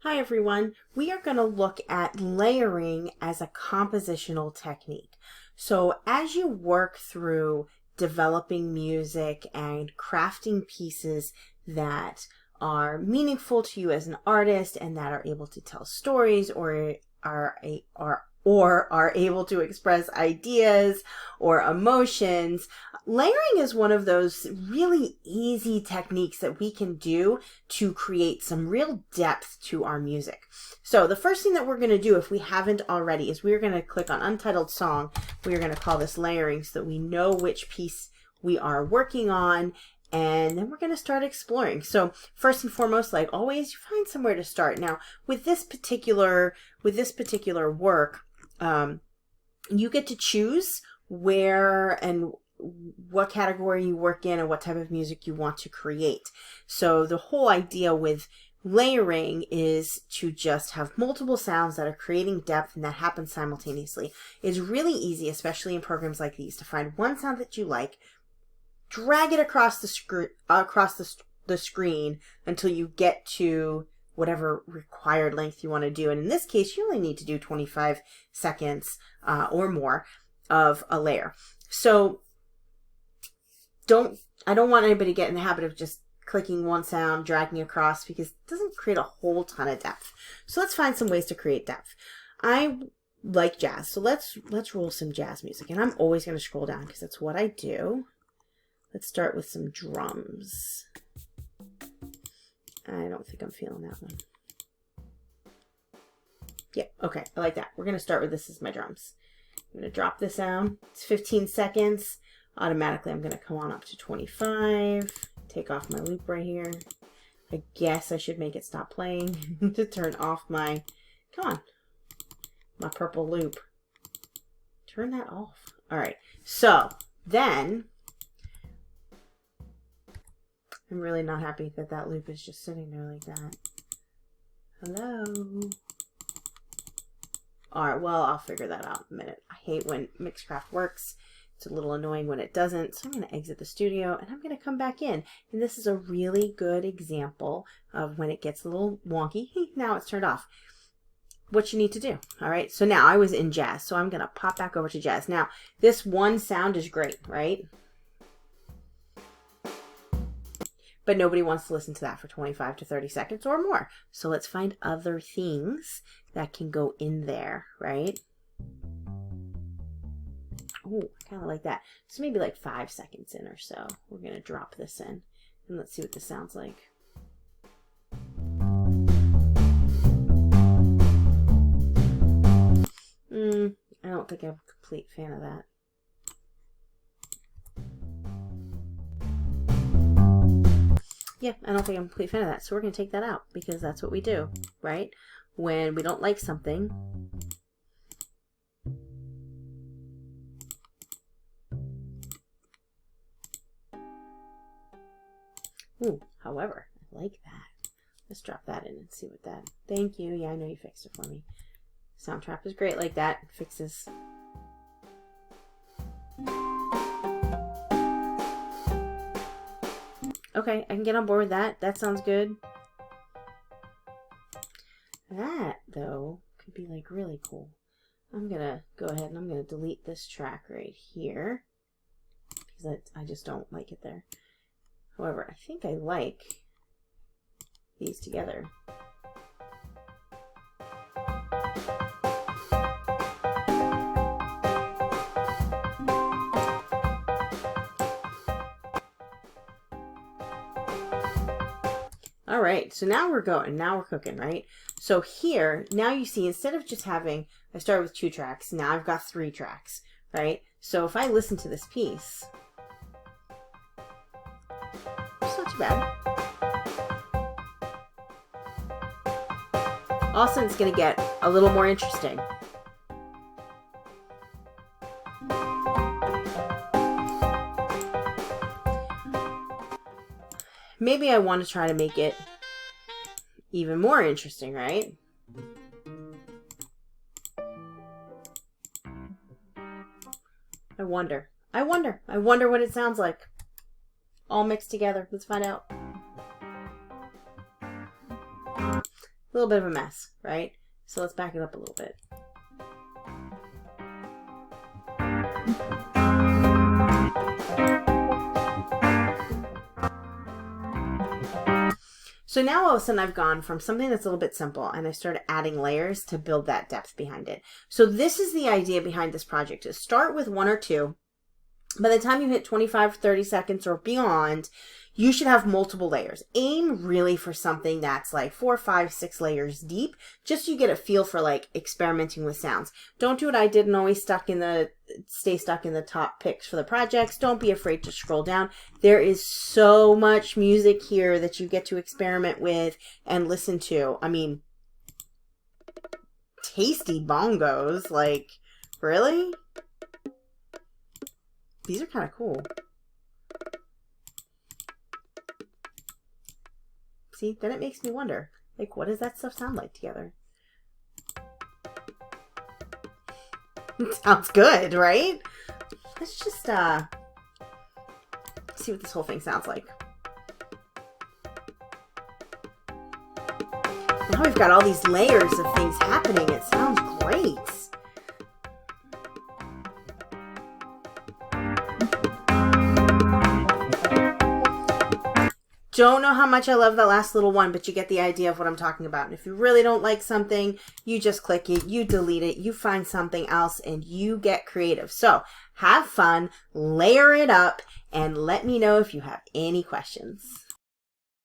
Hi everyone, we are going to look at layering as a compositional technique. So as you work through developing music and crafting pieces that are meaningful to you as an artist and that are able to tell stories or are able to express ideas or emotions, layering is one of those really easy techniques that we can do to create some real depth to our music. So the first thing that we're going to do, if we haven't already, is we're going to click on Untitled Song. We're going to call this layering so that we know which piece we are working on, and then we're going to start exploring. So first and foremost, like always, you find somewhere to start. Now with this particular work, you get to choose where and what category you work in and what type of music you want to create. So the whole idea with layering is to just have multiple sounds that are creating depth and that happen simultaneously. It's really easy, especially in programs like these, to find one sound that you like, drag it across the screen until you get to whatever required length you want to do. And in this case, you only need to do 25 seconds or more of a layer. So I don't want anybody to get in the habit of just clicking one sound, dragging across, because it doesn't create a whole ton of depth. So let's find some ways to create depth. I like jazz, so let's roll some jazz music. And I'm always going to scroll down because that's what I do. Let's start with some drums. I don't think I'm feeling that one. Yeah, okay, I like that. We're going to start with this as my drums. I'm going to drop this down. It's 15 seconds. Automatically, I'm going to come on up to 25. Take off my loop right here. I guess I should make it stop playing to turn off my, come on, my purple loop. Turn that off. All right, so then, I'm really not happy that that loop is just sitting there like that. Hello? All right, well, I'll figure that out in a minute. I hate when Mixcraft works. It's a little annoying when it doesn't. So I'm going to exit the studio and I'm going to come back in. And this is a really good example of when it gets a little wonky. Now it's turned off. What you need to do. All right, so now I was in jazz. So I'm going to pop back over to jazz. Now, this one sound is great, right? But nobody wants to listen to that for 25 to 30 seconds or more. So let's find other things that can go in there, right? Oh, I kind of like that. So maybe like 5 seconds in or so. We're going to drop this in. And let's see what this sounds like. I don't think I'm a complete fan of that. Yeah, I don't think I'm a complete fan of that. So we're going to take that out because that's what we do, right? When we don't like something. Ooh, however, I like that. Let's drop that in and see what that... Thank you. Yeah, I know you fixed it for me. Soundtrap is great like that. It fixes... Okay, I can get on board with that. That sounds good. That, though, could be like really cool. I'm going to go ahead and I'm going to delete this track right here because I just don't like it there. However, I think I like these together. All right, so now we're going, now we're cooking, right? So here, now you see, instead of just having, I started with 2 tracks, now I've got 3 tracks, right? So if I listen to this piece, it's not too bad. All of a sudden it's gonna get a little more interesting. Maybe I want to try to make it even more interesting, right? I wonder what it sounds like. All mixed together. Let's find out. little bit of a mess, right? So let's back it up a little bit. So now all of a sudden I've gone from something that's a little bit simple and I started adding layers to build that depth behind it. So this is the idea behind this project, is start with 1 or 2. By the time you hit 25, 30 seconds or beyond, you should have multiple layers. Aim really for something that's like 4, 5, 6 layers deep, just so you get a feel for like experimenting with sounds. Don't do what I did and always stay stuck in the top picks for the projects. Don't be afraid to scroll down. There is so much music here that you get to experiment with and listen to. I mean, tasty bongos, like, really? These are kind of cool. See, then it makes me wonder, like, what does that stuff sound like together? It sounds good, right? Let's just see what this whole thing sounds like. Now we've got all these layers of things happening. It sounds great. Don't know how much I love that last little one, but you get the idea of what I'm talking about. And if you really don't like something, you just click it, you delete it, you find something else, and you get creative. So have fun, layer it up, and let me know if you have any questions.